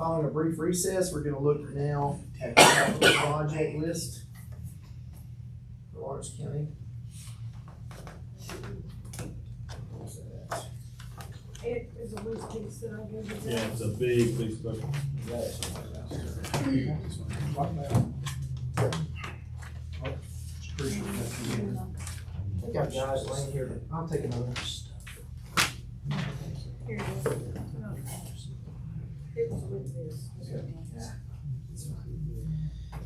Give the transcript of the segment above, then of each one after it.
Following a brief recess, we're gonna look now at the capital project list for Lawrence County. Where's that at? It is a loose piece that I gave you. Yeah, it's a big piece of paper. That's somewhere around here. I think I've got it laying here, but I'll take another. Here it is. It was with this.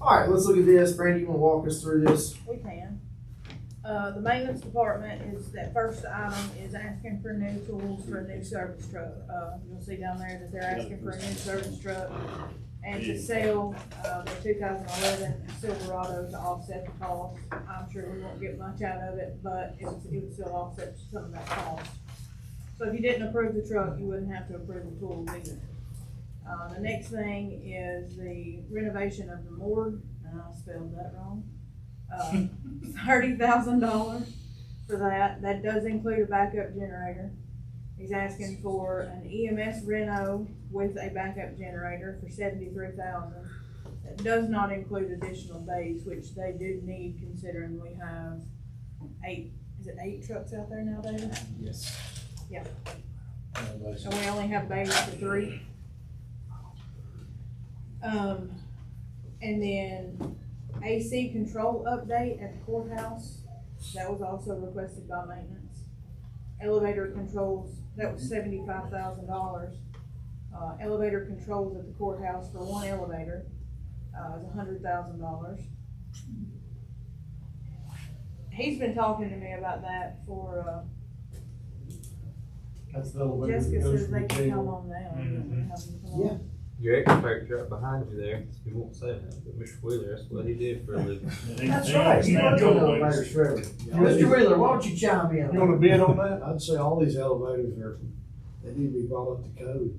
All right, let's look at this. Brandy, you wanna walk us through this? We can. The maintenance department is, that first item is asking for new tools for a new service truck. You'll see down there that they're asking for a new service truck and to sell, the 2011 Silverado to offset the cost. I'm sure we won't get much out of it, but it would still offset some of that cost. So if you didn't approve the truck, you wouldn't have to approve the tools either. The next thing is the renovation of the morgue, and I spelled that wrong. $30,000 for that. That does include a backup generator. He's asking for an EMS reno with a backup generator for $73,000. That does not include additional bays, which they do need considering we have 8 trucks out there now, David? Yes. Yeah. And we only have bays for 3. And then AC control update at the courthouse, that was also requested by maintenance. Elevator controls, that was $75,000. Elevator controls at the courthouse for 1 elevator, is $100,000. He's been talking to me about that for, That's the elevator. Jessica that goes says from they the can come table. on now. Have them come on. Yeah. Your expert's right behind you there. He won't say that, but Mr. Wheeler, that's what he did for a living. That's right. You work on elevators forever. Mr. Wheeler, why don't you chime in? You wanna bid on that? I'd say all these elevators are, they need to be brought up to code.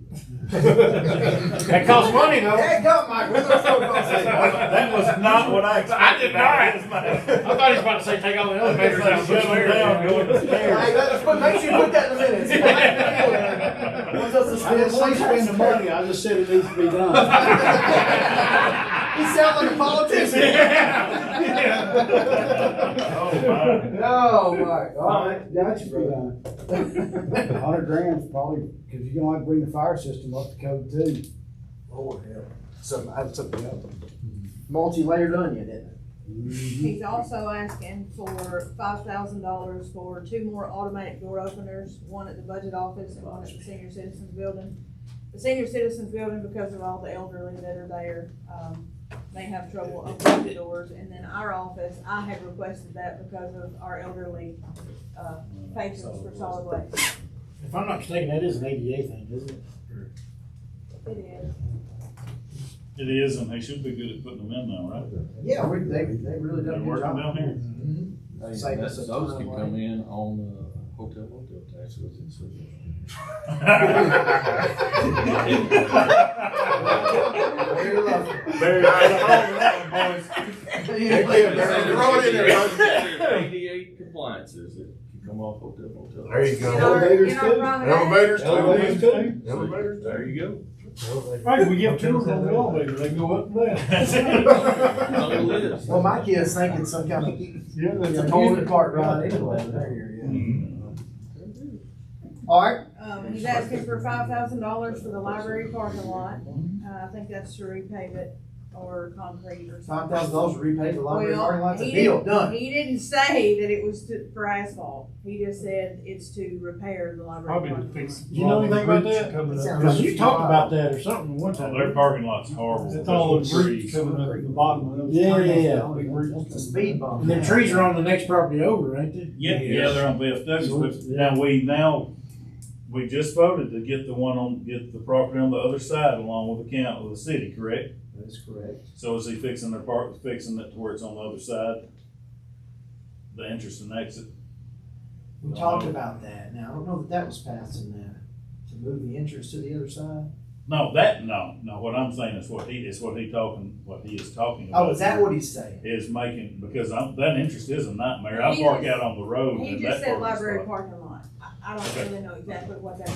That costs money though. Hey, go, Mike. What's our phone call say? That was not what I expected. I did not. I thought he was about to say take all the elevators down. Shut them down, go Hey, make sure you put that in the minutes. What's us to I didn't say spend? spend the money, I just said it needs to be done. He sounds like a politician. Oh, my. Oh, my. All right. That should be done. $100,000 probably, cause you're gonna have to bring the fire system up to code too. Lord help. That's a multi-layered onion, isn't it? He's also asking for $5,000 for 2 more automatic door openers, one at the budget office and one at the senior citizens building. The senior citizens building, because of all the elderly that are there, they have trouble opening the doors. And then our office, I had requested that because of our elderly, patrons for solid waste. If I'm not mistaken, that is an ADA thing, isn't it? It is. It is, and they should be good at putting them in now, right? Yeah, they really They're done a good working job. down here. Mhm. Hey, Save us those some can time, come in on hotel taxes and so. Very lucky. Very good. Throw it in there, 88 compliances that can come off hotel. There you In go. our Elevators too? private Elevators too. Elevators too? Elevators There you go. Right, we give children on the elevator, they go up and down. That's it. On the list. Well, my kid's thinking some kind of, Yeah, that's a holding cart ride anyway, there, All right. He's asking for $5,000 for the library parking lot. I think that's to repave it or concrete or something. $5,000 to repay the library parking lot, Well, it's a deal, done. He didn't say that it was for asphalt. He just said it's to repair the library Probably to parking lot. fix. Do you know anything about that? Coming Sounds up. Cause you talked about that or something one time. Their parking lot's horrible. It's all those Trees. roots coming up at the bottom of those. Yeah, trees. yeah. Big roots. It's a speed bump. And them trees are on the next property over, ain't they? Yeah, they're on Beth Douglas, but now we just voted to get get the property on the other side along with the county, with the city, correct? That's correct. So is he fixing fixing it to where it's on the other side? The entrance and exit? We talked about that. Now, I don't know that was passed in that, to move the entrance to the other side. No, what I'm saying is what he is talking about. Oh, is that what he's saying? Is making, because that entrance is a nightmare. I He park just- out on the road. He and just that said parking library spot- parking lot. I don't Okay. really know exactly what that is.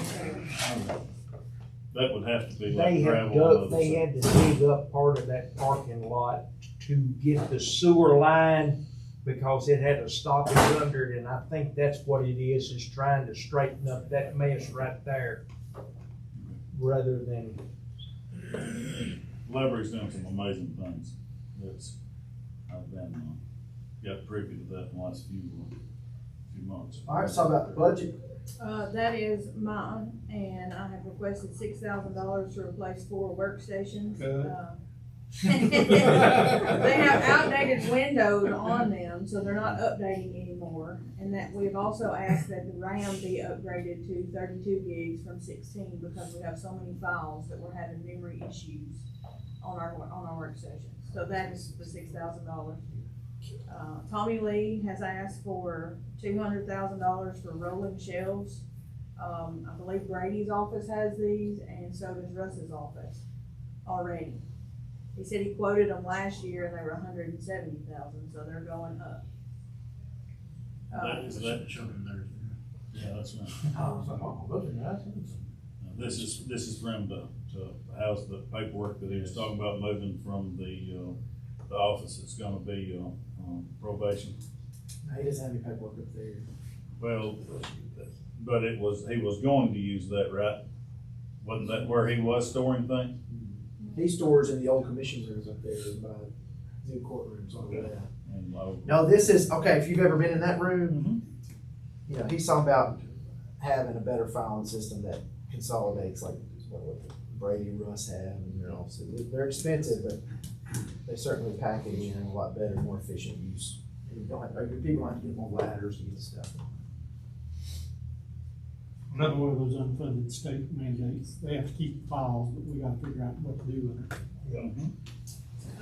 That would have to be They like have gravel on the dug, other they side. had to dig up part of that parking lot to get the sewer line because it had a stoppage under it, and I think that's what it is trying to straighten up that mess right there. Rather than, Levere's done some amazing things. I've been, got privy to that in the last few months. All right, let's talk about the budget. That is mine, and I have requested $6,000 to replace 4 workstations. They have outdated windows on them, so they're not updating anymore. And that we've also asked that the RAM be upgraded to 32 gigs from 16 because we have so many files that we're having memory issues on our workstations. So that is the $6,000. Tommy Lee has asked for $200,000 for rolling shelves. I believe Brady's office has these, and so does Russ's office already. He said he quoted them last year and they were $170,000, so they're going up. Is that, yeah, that's right. This is for him to house the paperwork that he was talking about moving from the office that's gonna be, probation. No, he doesn't have any paperwork up there. Well, but he was going to use that, right? Wasn't that where he was storing things? He stores in the old commission rooms up there by new courtrooms on that. And, No, this is, okay, if you've ever been in that room, you know, he's talking about having a better filing system that consolidates like what Brady and Russ have in their offices. They're expensive, but they certainly pack it in a lot better, more efficient use. And you don't have, people don't have to get more ladders to get the stuff. Another one of those unfunded state mandates. They have to keep files, but we gotta figure out what to do with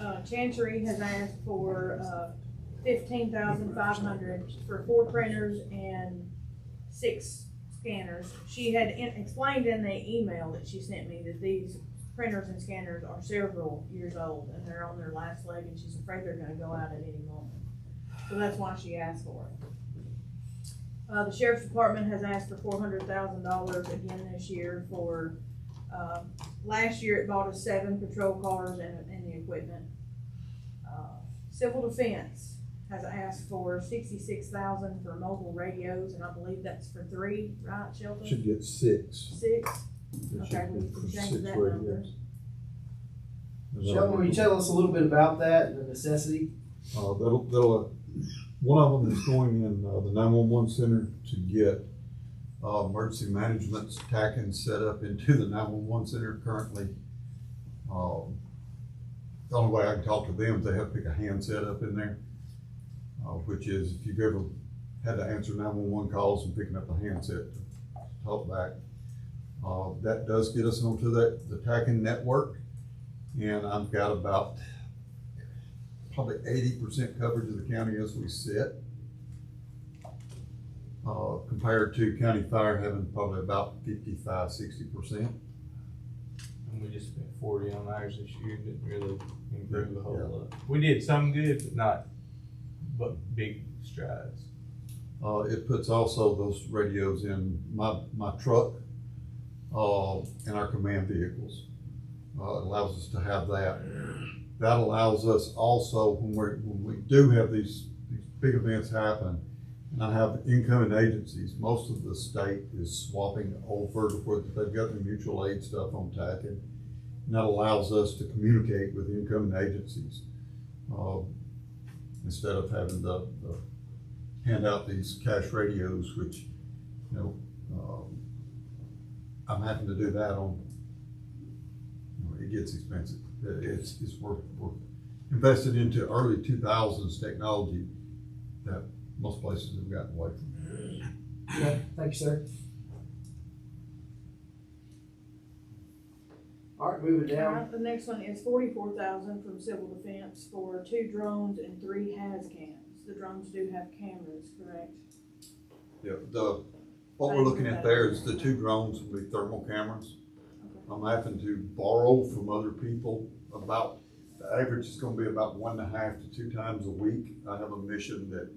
it. Chancery has asked for $15,500 for 4 printers and 6 scanners. She had explained in the email that she sent me that these printers and scanners are several years old and they're on their last leg, and she's afraid they're gonna go out at any moment. So that's why she asked for it. The sheriff's department has asked for $400,000 again this year for, last year it bought us 7 patrol cars and the equipment. Civil defense has asked for $66,000 for mobile radios, and I believe that's for 3, right, Shelton? Should get 6. 6? There Okay, should we be can for change 6 that number. radios. Sheldon, will you tell us a little bit about that, the necessity? One of them is going in the 911 center to get emergency management's TACAN set up into the 911 center currently. The only way I can talk to them is they have to pick a handset up in there, which is if you've ever had to answer 911 calls and picking up a handset to talk back. That does get us onto the TACAN network, and I've got about probably 80% coverage of the county as we sit, compared to county fire having probably about 55–60%. And we just spent 40 on ours this year, didn't really improve a whole Yeah. lot. We did some good, but not, big strides. It puts also those radios in my truck, and our command vehicles. It allows us to have that. That allows us also, when we do have these big events happen, and I have incoming agencies, most of the state is swapping over to where they've got the mutual aid stuff on TACAN. And that allows us to communicate with incoming agencies, instead of having to hand out these cash radios, which, I'm having to do that on, it gets expensive. We're invested into early 2000s technology that most places have gotten away from. Okay, thank you, sir. All right, moving down. Alright, the next one is $44,000 from civil defense for 2 drones and 3 HAZCAMs. The drones do have cameras, correct? Yeah, what we're looking at there is the 2 drones will be thermal cameras. I'm having to borrow from other people the average is gonna be about 1.5 to 2 times a week. I have a mission that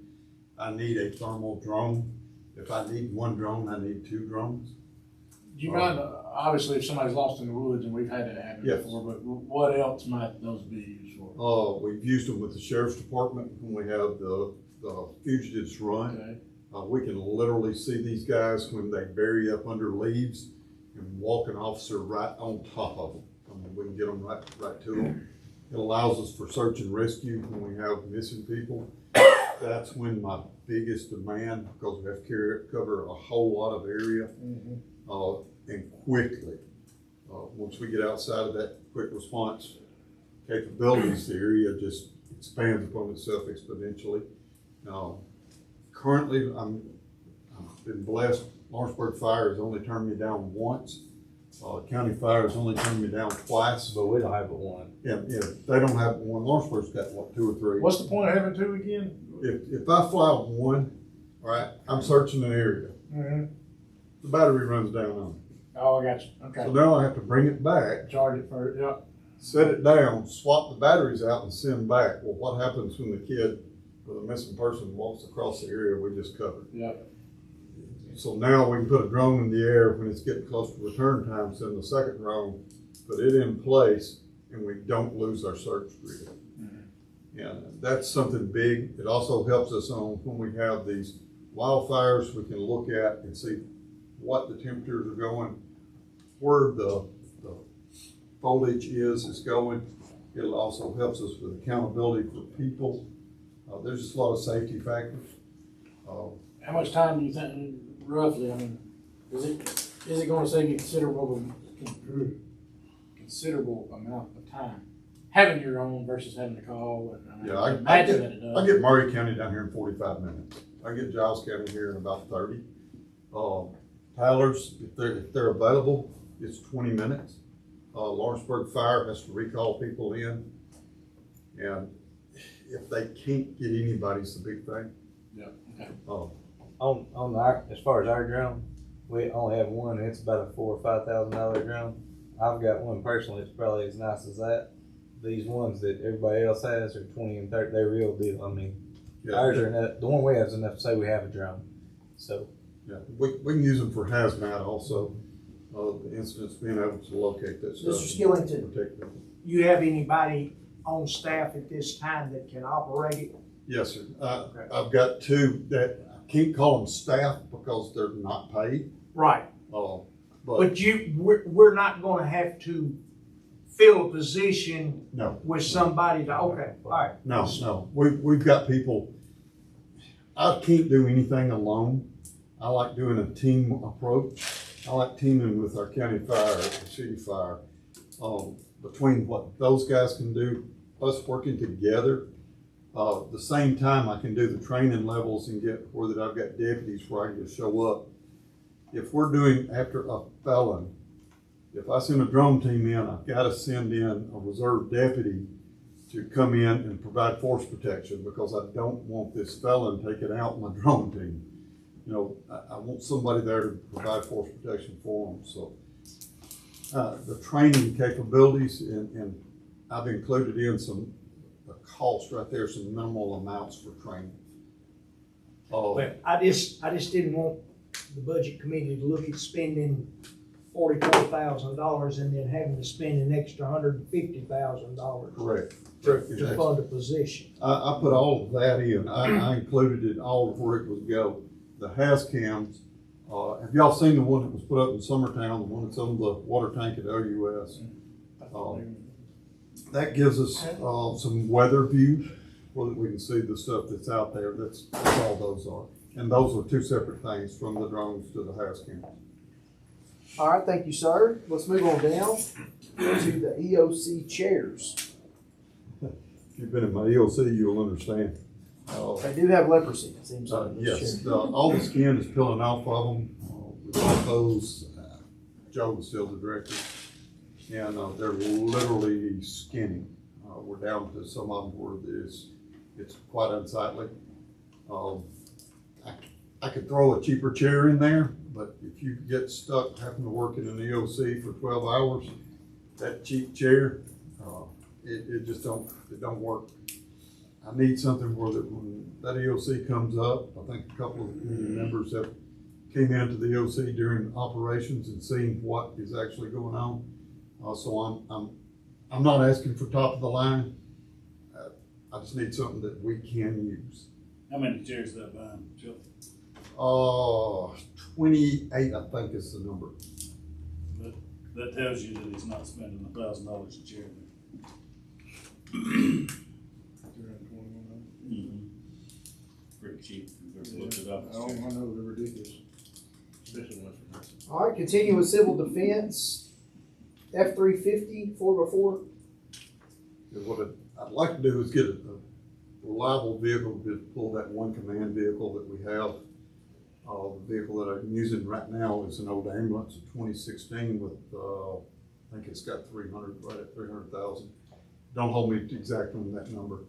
I need a thermal drone. If I need 1 drone, I need 2 drones. Do you mind, obviously, if somebody's lost in the woods, and we've had that happen Yes. before, but what else might those be used for? We've used them with the sheriff's department when we have the fugitives run. Okay. We can literally see these guys when they bury up under leaves and walk an officer right on top of them. I mean, we can get them right to them. It allows us for search and rescue when we have missing people. That's when my biggest demand, because we have to cover a whole lot of area, and quickly. Once we get outside of that quick response capabilities, the area just expands upon itself exponentially. Currently, I've been blessed. Lawrenceburg Fire has only turned me down once. County Fire has only turned me down twice. But we don't have but one. Yeah, they don't have one. Lawrenceburg's got what, 2 or 3. What's the point of having two again? If I fly one, all right, I'm searching an area. The battery runs down on me. Oh, I got you, okay. So now I have to bring it back, Charge it for, yeah. set it down, swap the batteries out and send back. Well, what happens when the kid with a missing person walks across the area we just covered? Yeah. So now we can put a drone in the air when it's getting close to return time, send the second drone, put it in place, and we don't lose our search grid. And that's something big. It also helps us on when we have these wildfires, we can look at and see what the temperatures are going, where the foliage is going. It also helps us with accountability for people. There's just a lot of safety factors. How much time do you think, roughly, I mean, is it gonna save you considerable amount of time? Having your own versus having to call, and I mean, Yeah, I imagine that it I does. get Murray County down here in 45 minutes. I get Giles County here in about 30. Tyler's, if they're available, it's 20 minutes. Lawrenceburg Fire has to recall people in. And if they can't get anybody, it's the big thing. Yeah, okay. On our, as far as our drone, we only have one. It's about a $4,000 or $5,000 drone. I've got one personally. It's probably as nice as that. These ones that everybody else has are 20 and 30. They're real deal. I mean, Yeah, ours are enough. The one we have is enough to say we have a drone. So yeah. We can use them for hazmat also. The incidents, being able to locate that stuff. Mr. Skillington, Protect them. you have anybody on staff at this time that can operate it? Yes, sir. I've got 2 that I can't call them staff because they're not paid. Right, But but we're not gonna have to fill a position no, with somebody to, okay, all right. no. We've got people. I can't do anything alone. I like doing a team approach. I like teaming with our county fire, the city fire. Between what those guys can do, us working together. The same time I can do the training levels and get where that I've got deputies where I can just show up. If we're doing after a felon, if I send a drone team in, I've got to send in a reserve deputy to come in and provide force protection because I don't want this felon taking out my drone team. You know, I want somebody there to provide force protection for them. So the training capabilities, and I've included in some cost right there, some minimal amounts for training. But I just didn't want the budget committee to look at spending $44,000 and then having to spend an extra $150,000 Correct. to fund a position. I put all of that in. I included it all of where it would go. The has cams, have y'all seen the one that was put up in Summertown, the one that's on the water tank at OUS? That gives us some weather view where we can see the stuff that's out there. That's all those are. And those are 2 separate things from the drones to the has cams. All right, thank you, sir. Let's move on down to the EOC chairs. If you've been in my EOC, you'll understand. They do have leprosy, it seems like. Yes, all the skin is peeling off of them. We bought those. Joe was still the director. And they're literally skinny. We're down to some of them where it's quite unsightly. I could throw a cheaper chair in there, but if you get stuck having to work in an EOC for 12 hours, that cheap chair, it just don't work. I need something where that when that EOC comes up, I think a couple of members have came into the OC during operations and seen what is actually going on. So I'm not asking for top of the line. I just need something that we can use. How many chairs is that buying, Chuck? 28, I think is the number. That tells you that he's not spending $1,000 a chair there. Pretty cheap, if you look it up. I know they're ridiculous, especially in West Virginia. All right, continue with civil defense, F-350, 4x4. And what I'd like to do is get a reliable vehicle to pull that one command vehicle that we have. The vehicle that I'm using right now is an old ambulance, a 2016 with, I think it's got right at 300,000. Don't hold me exactly on that number.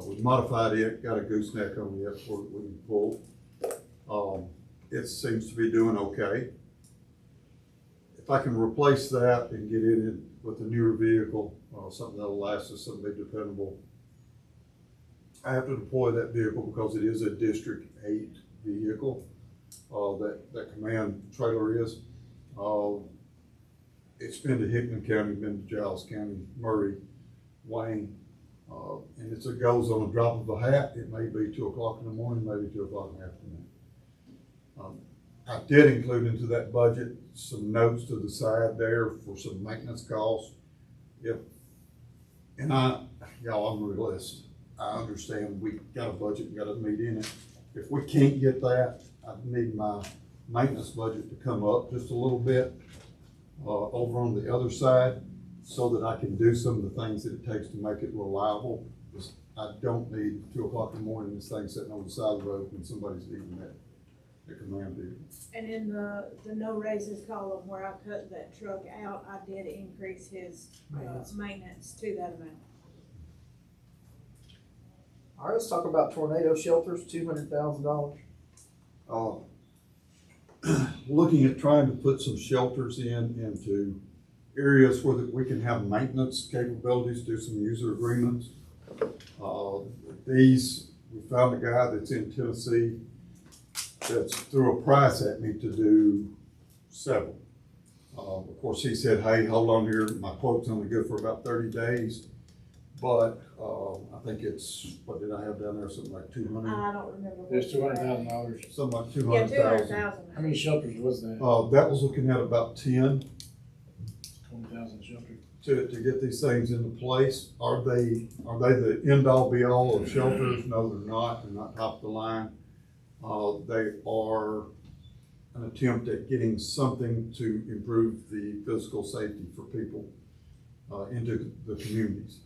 We modified it, got a gooseneck on it for we can pull. It seems to be doing okay. If I can replace that and get it in with a newer vehicle, something that'll last us, something dependable, I have to deploy that vehicle because it is a District 8 vehicle. That command trailer is. It's been to Hickman County, been to Giles County, Murray, Wayne, and it goes on a drop of a hat. It may be 2 o'clock in the morning, maybe 2 o'clock in the afternoon. I did include into that budget some notes to the side there for some maintenance costs. I'm realist. I understand we got a budget, got a meat in it. If we can't get that, I need my maintenance budget to come up just a little bit over on the other side so that I can do some of the things that it takes to make it reliable. I don't need 2 o'clock in the morning, this thing sitting on the side of the road when somebody's eating that command vehicle. And in the no raises column where I cut that truck out, I did increase his maintenance to that amount. All right, let's talk about tornado shelters, $200,000. Looking at trying to put some shelters into areas where that we can have maintenance capabilities, do some user agreements. We found a guy that's in Tennessee that's threw a price at me to do several. Of course, he said, hey, hold on here, my quote's only good for about 30 days. But I think it's, what did I have down there, something like 200? I don't remember. There's $200,000. Something like Yeah, 200,000. 200,000. How many shelters was that? That was looking at about 10 20,000 shelters. to get these things into place. Are they the end all be all of shelters? No, they're not. They're not top of the line. They are an attempt at getting something to improve the physical safety for people into the communities.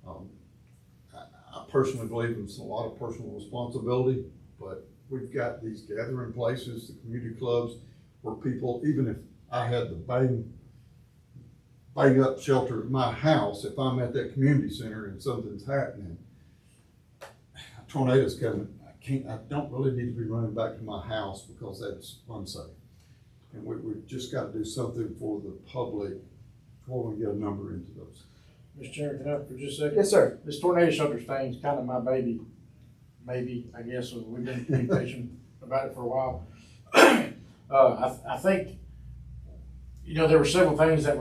I personally believe it's a lot of personal responsibility, but we've got these gathering places, the community clubs, where people, even if I had the bang up shelter at my house, if I'm at that community center and something's happening, a tornado's coming, I don't really need to be running back to my house because that's unsafe. And we've just got to do something for the public before we get a number into those. Mr. Chairman, can I for just a second? Yes, sir. This tornado shelter thing's kind of my baby, maybe, I guess, so we've been in communication about it for a while. I think, there were several things that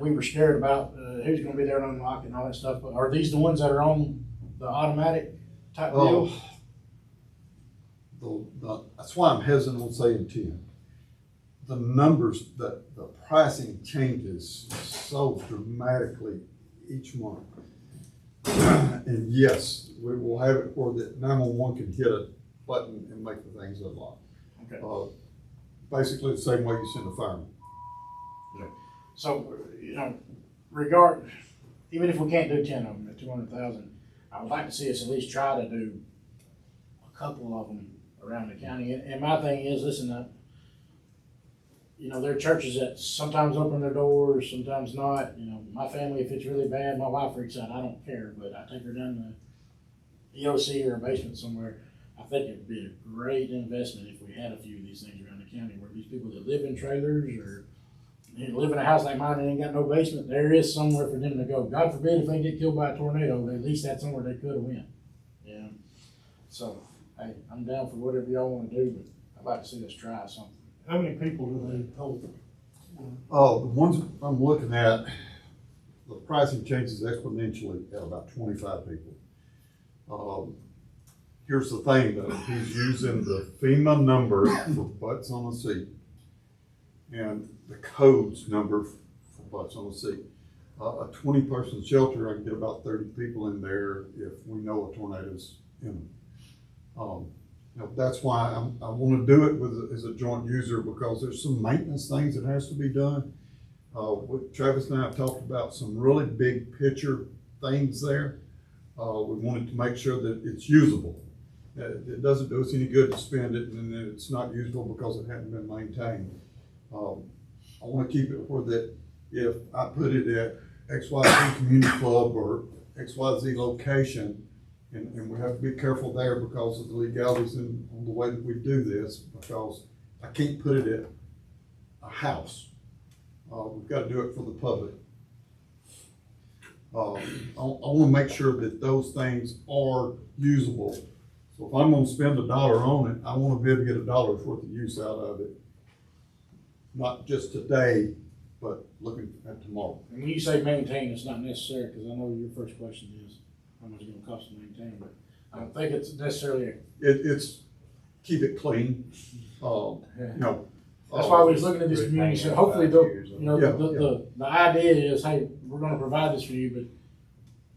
we were scared about, who's gonna be there to unlock and all that stuff, but are these the ones that are on the automatic type deal? That's why I'm hesitant on saying 10. The numbers, the pricing changes so dramatically each month. And yes, we will have it where the 911 can hit a button and make the things unlock. Okay. Basically the same way you send a fireman. So, even if we can't do 10 of them at 200,000, I would like to see us at least try to do a couple of them around the county. And my thing is, listen, there are churches that sometimes open their doors, sometimes not. My family, if it's really bad, my wife freaks out. I don't care, but I take her down to EOC or a basement somewhere. I think it'd be a great investment if we had a few of these things around the county where these people that live in trailers or live in a house like mine and ain't got no basement, there is somewhere for them to go. God forbid if they get killed by a tornado, at least that's somewhere they could have went. So, hey, I'm down for whatever y'all want to do, but I'd like to see us try something. How many people do they hold? The ones I'm looking at, the pricing changes exponentially at about 25 people. Here's the thing though, he's using the FEMA number for butts on a seat and the codes number for butts on a seat. A 20-person shelter, I can get about 30 people in there if we know a tornado's in them. You know, that's why I want to do it as a joint user, because there's some maintenance things that has to be done. Travis and I have talked about some really big picture things there. We wanted to make sure that it's usable. It doesn't do us any good to spend it and then it's not usable because it hadn't been maintained. I want to keep it where that if I put it at XYZ Community Club or XYZ location, and we have to be careful there because of the legalities on the way that we do this, because I can't put it at a house. We've got to do it for the public. I want to make sure that those things are usable. So if I'm going to spend $1 on it, I want to be able to get $1 worth of use out of it. Not just today, but looking at tomorrow. And when you say maintain, it's not necessary, because I know your first question is, how much is it gonna cost to maintain, but I don't think it's necessarily, It's keep it clean. You know. that's why we was looking at this community, so hopefully, you know, Yeah, the idea is, hey, we're gonna provide this for you, but,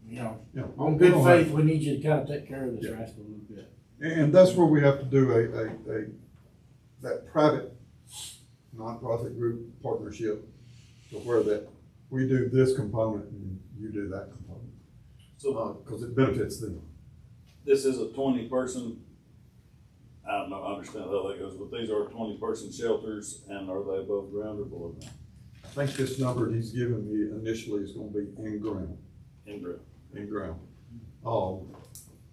you know, Yeah, on good faith, we need you to kind of take care of this Yeah. rascal a little bit. And that's where we have to do that private nonprofit group partnership, to where that we do this component and you do that component, So because it benefits them. this is a 20-person, I don't know, I understand how that goes, but these are 20-person shelters, and are they above ground or below ground? I think this number he's given me initially is gonna be in ground. In ground. In ground.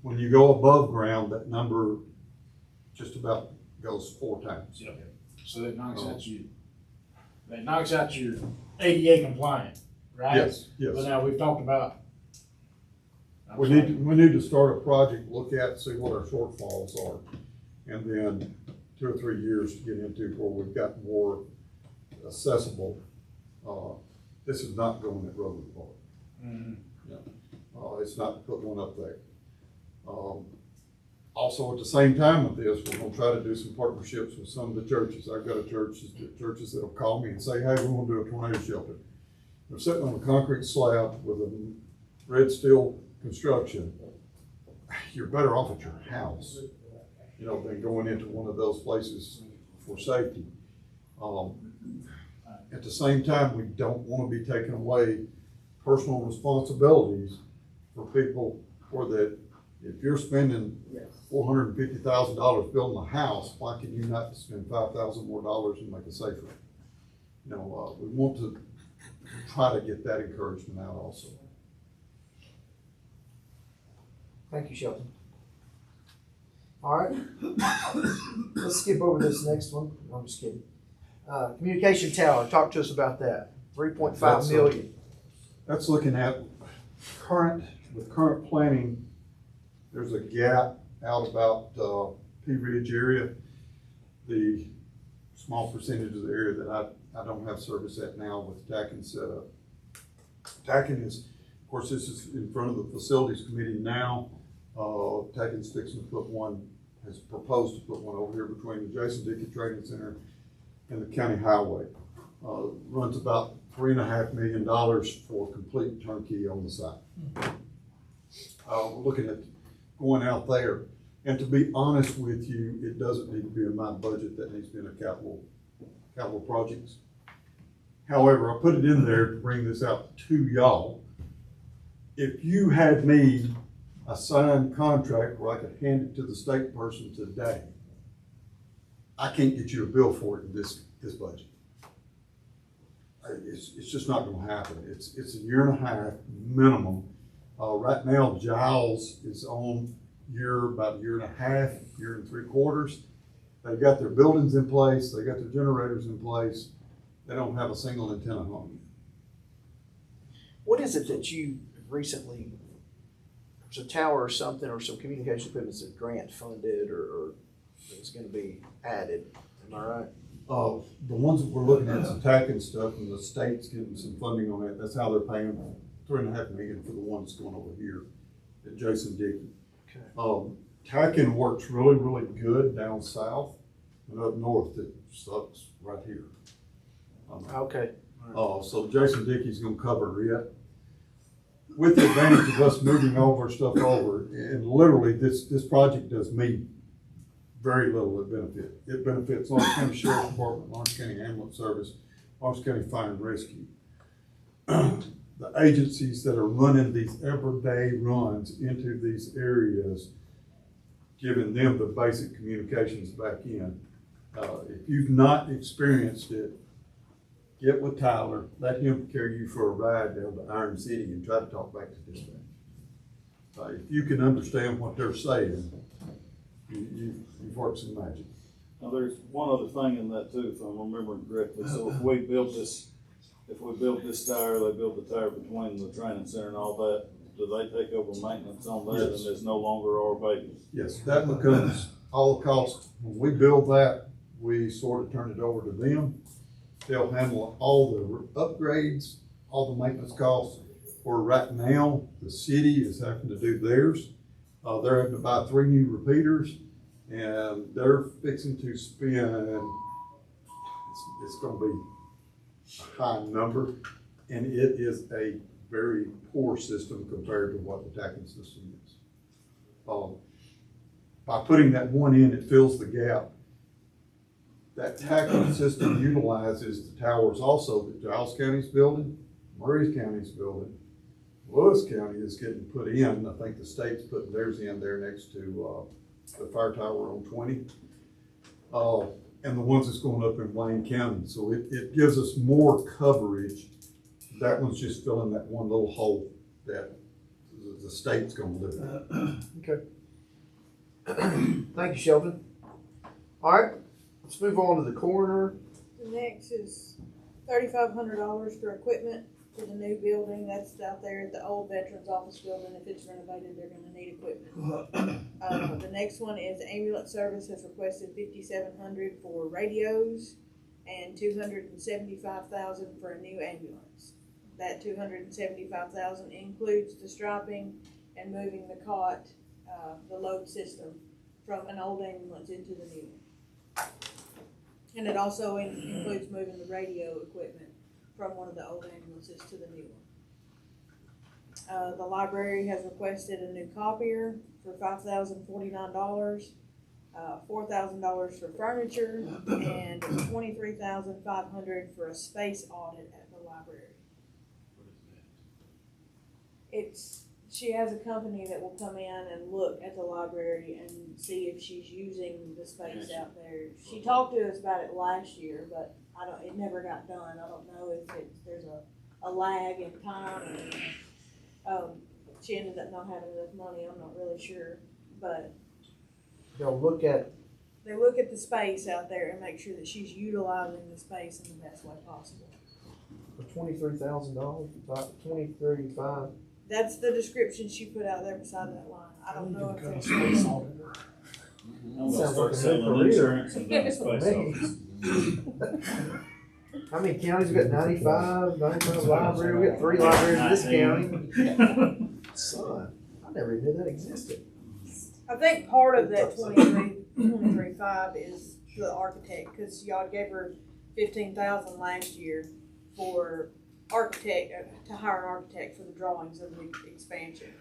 When you go above ground, that number just about goes 4 times. So that knocks out your ADA compliant, right? Yes, But yes. now, we've talked about. We need to start a project, look at, see what our shortfalls are, and then 2 or 3 years to get into where we've got more accessible. This is not going at Rotary Park. Mhm. It's not to put one up there. Also, at the same time with this, we're gonna try to do some partnerships with some of the churches. I've got churches that'll call me and say, hey, we wanna do a tornado shelter. They're sitting on a concrete slab with a red steel construction. You're better off at your house, you know, than going into one of those places for safety. At the same time, we don't wanna be taking away personal responsibilities for people for that. If you're spending $450,000 building a house, why can you not spend $5,000 more and make it safer? You know, we want to try to get that encouragement out also. Thank you, Shelton. All right, let's skip over this next one. No, I'm just kidding. Communication tower, talk to us about that. 3.5 million. That's looking at with current planning, there's a gap out about Pea Ridge area. The small percentage of the area that I don't have service at now with TACN set up. TACN is, of course, this is in front of the facilities committee now. TACN's fixing to put one, has proposed to put one over here between the Jason Dickey Training Center and the county highway. Runs about $3.5 million for complete turnkey on the site. We're looking at going out there. And to be honest with you, it doesn't need to be in my budget. That needs to be in a capital projects. However, I put it in there to bring this out to y'all. If you had me a signed contract where I could hand it to the state person today, I can't get you a bill for it in this budget. It's just not gonna happen. It's a 1.5 years minimum. Right now, Giles is on about 1.5 years, 1 3/4 years. They've got their buildings in place, they got their generators in place. They don't have a single antenna hung. What is it that you recently, there's a tower or something, or some communication equipment that's grant funded or that's gonna be added, am I right? The ones that we're looking at is attacking stuff, and the state's getting some funding on that. That's how they're paying $3.5 million for the one that's going over here at Jason Dickey. Okay. Tacking works really, really good down south, and up north it sucks right here. Okay. So Jason Dickey's gonna cover it. With the advantage of us moving all of our stuff over, and literally this project does me very little of benefit. It benefits Lawrence County Sheriff's Department, Lawrence County Ambulance Service, Lawrence County Fire and Rescue. The agencies that are running these everyday runs into these areas, giving them the basic communications back in. If you've not experienced it, get with Tyler, let him carry you for a ride down to Iron City and try to talk back to dispatch. If you can understand what they're saying, you've worked some magic. Now, there's one other thing in that too, if I'm remembering correctly. So if we built this tower, they built the tower between the training center and all that, do they take over maintenance on that? Yes. And it's no longer our baby? Yes, that becomes all the cost. When we build that, we sort of turn it over to them. They'll handle all the upgrades, all the maintenance costs. Where right now, the city is having to do theirs. They're having to buy 3 new repeaters, and they're fixing to spend, it's gonna be a high number, and it is a very poor system compared to what the tacking system is. By putting that one in, it fills the gap. That tacking system utilizes the towers also that Giles County's building, Murray County's building, Lewis County is getting put in. I think the state's putting theirs in there next to the fire tower on 20. And the ones that's going up in Wayne County. So it gives us more coverage. That one's just filling that one little hole that the state's gonna live in. Okay. Thank you, Sheldon. All right, let's move on to the coroner. The next is $3,500 for equipment for the new building. That's out there at the old Veterans Office building. If it's renovated, they're gonna need equipment. The next one is ambulance service has requested $5,700 for radios and $275,000 for a new ambulance. That $275,000 includes the striping and moving the cot, the load system from an old ambulance into the new one. And it also includes moving the radio equipment from one of the old ambulances to the new one. The library has requested a new copier for $5,049, $4,000 for furniture, and $23,500 for a space audit at the library. She has a company that will come in and look at the library and see if she's using the space out there. She talked to us about it last year, but it never got done. I don't know if there's a lag in time or, she ended up not having enough money. I'm not really sure, but They'll look at, they look at the space out there and make sure that she's utilizing the space in the best way possible. for $23,000, about 23.5. That's the description she put out there beside that line. I don't know if there's. Space auditor. I'm gonna Sounds start like a selling good career. insurance and doing space office. How many counties? We got 95 libraries. We got 3 libraries in this county. Son, I never even knew that existed. I think part of that 23.5 is the architect, cause y'all gave her $15,000 last year for architect, to hire an architect for the drawings of the expansion.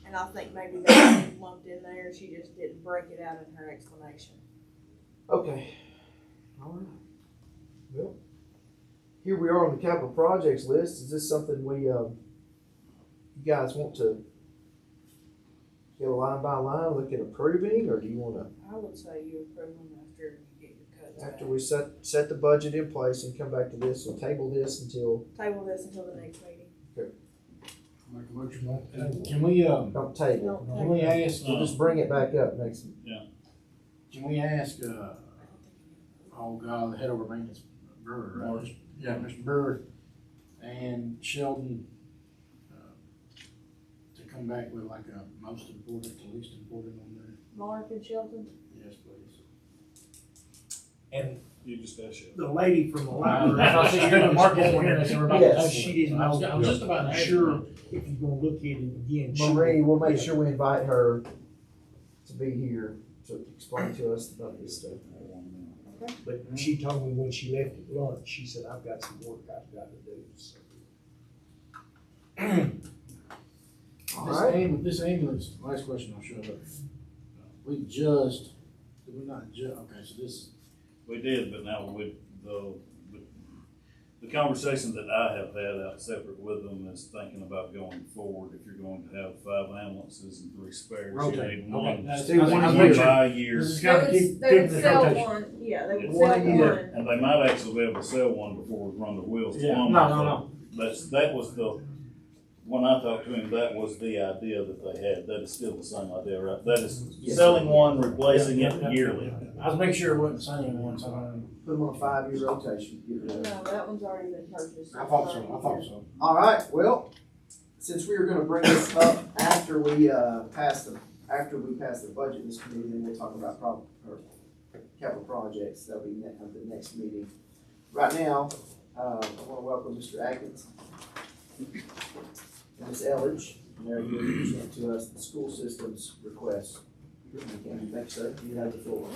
And I think maybe that was lumped in there, she just didn't break it out in her explanation. Okay. All right. Well, here we are on the capital projects list. Is this something you guys want to get a line by line look at approving, or do you want to, I would say you approve them after you get your cuts back. after we set the budget in place and come back to this, we'll table this until, Table this until the next meeting. Make a motion. Can we, don't table. can we ask, We'll just bring it back up next. can we ask, oh God, the head over maintenance, Brewer, right? Yeah, Mr. Brewer and Sheldon, to come back with like a most important to least important on there. Mark and Shelton? Yes, please. And You just asked you. the lady from the I library. see you're in the market here, and I said we're about to Yes. table She it. didn't I was know. just about to ask Sure, you. if you're gonna look at it again. she- Marie, we'll make sure we invite her to be here to explain to us about this stuff. But she told me when she left at lunch, she said, I've got some work I've got to do, so. All This right. this ambulance, last question, I'll shut up. We just, did we not okay, so this, We did, but now the conversation that I have had out separate with them is thinking about going forward. If you're going to have 5 ambulances and 3 spares, you rotate, need okay. one. That's- Steve, I was one making a year. sure. By year, This is They gotta would, keep, they keep would this sell rotation. one, yeah, they would One sell a year. one. and they might actually be able to sell one before we run the wheels. Yeah, plumb. no. That was when I talked to him, that was the idea that they had. That is still the same idea, right? That is Yes. selling one, replacing Yeah, it yeah, yearly. yeah. I was making sure it wasn't the same one, so Put them on a 5-year rotation. Get rid of No, it. that one's already been purchased. I thought so. All right, well, since we were gonna bring this up after we pass the budget in this committee, then we'll talk about capital projects. That'll be at the next meeting. Right now, I wanna welcome Mr. Atkins and Ms. Elledge. And they're here to present to us the school system's request. Thank you, sir. You have the floor.